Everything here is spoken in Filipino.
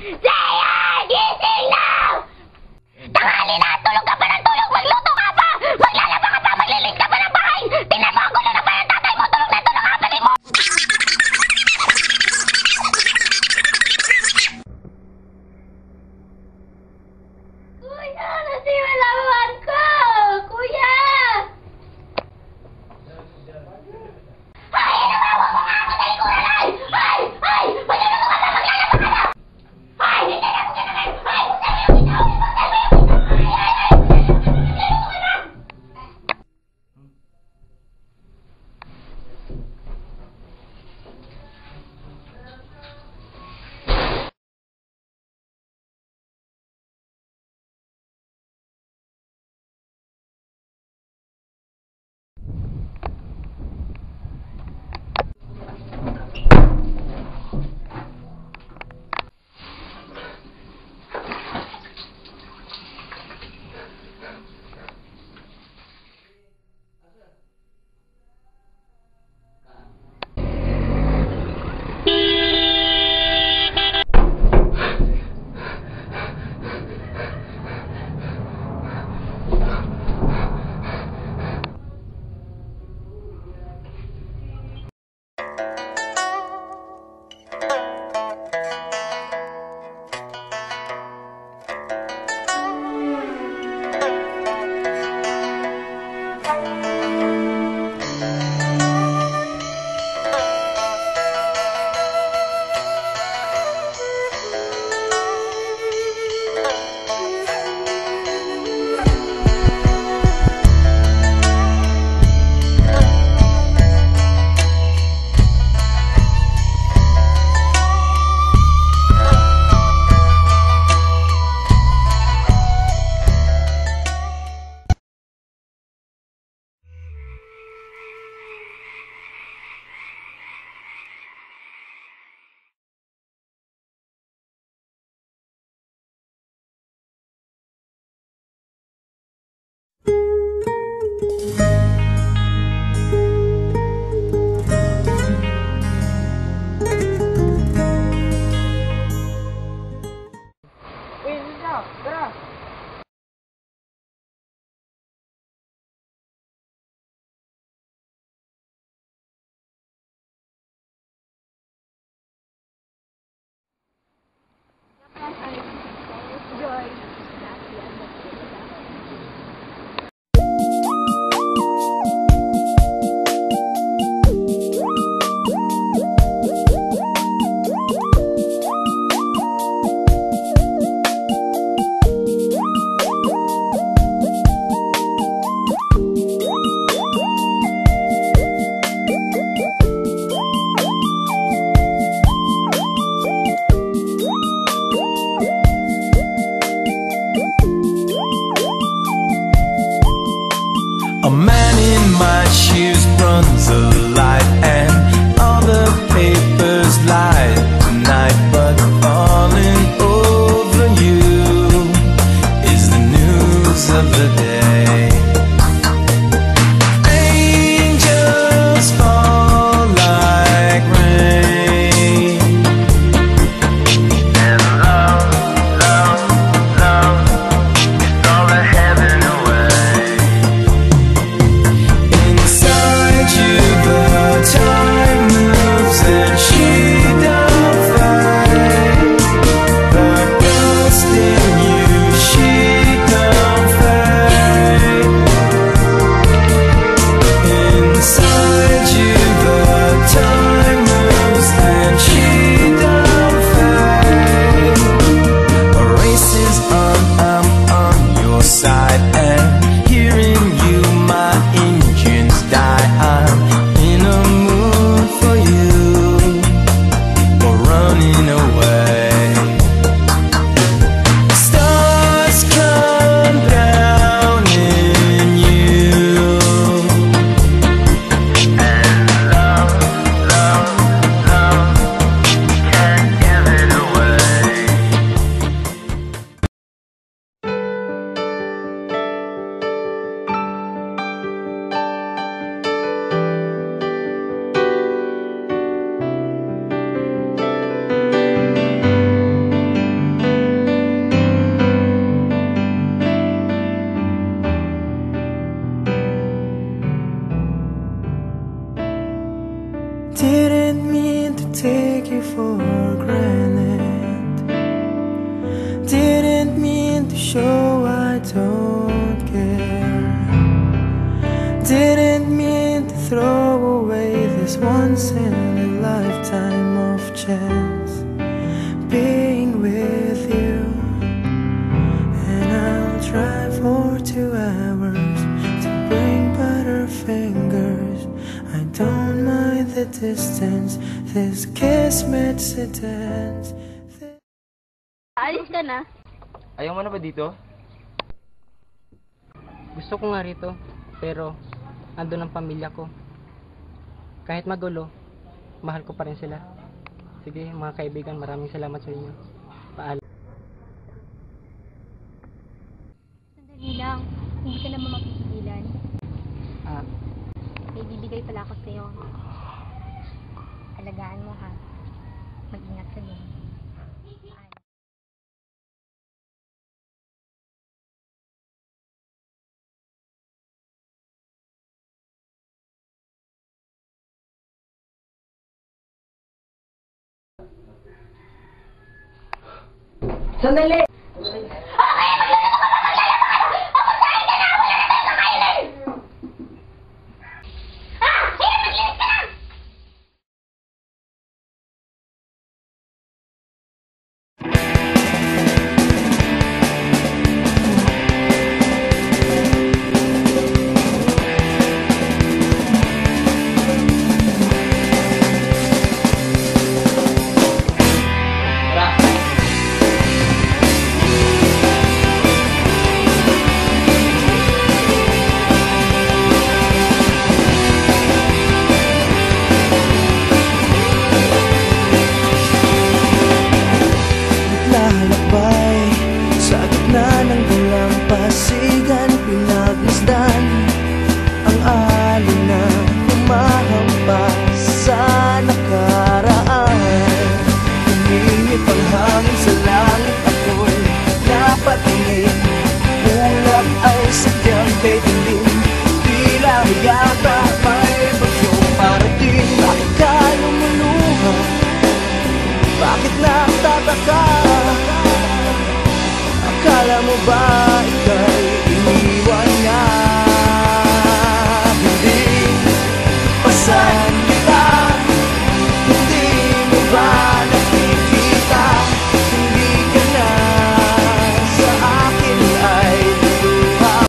Saya! Gising na! Tanghali na! Tulog ka pa ng tulog! Magluto ka pa! Maglalaba ka pa! Maglilis ka pa ng bahay! Tingnan mo ang gulo na pa ng tatay mo! Tulog na tulog ang kapatid mo! Kuya! Nasiwalawan ko! Kuya! Ay! Nabawa mo nga ako sa likuran! Ay! Ay! Magluluto ka pa! Maglalaba ka na! Ay! Didn't mean to take you for granted. Didn't mean to show I don't care. Didn't mean to throw away this once in a lifetime of chance being with you. And I'll try for 2 hours to bring butterfingers. I don't mind the distance. This kiss makes it dance. Alis ka na. Ayaw mo na ba dito? Gusto ko nga rito, pero andun ang pamilya ko. Kahit magulo, mahal ko pa rin sila. Sige mga kaibigan, maraming salamat sa inyo. Paalam. Sandali lang, hindi ka naman mapipigilan. Ah, May bibigay pala ako sa'yo. Alagaan mo ha. Mag-ingat ka din. Sandali!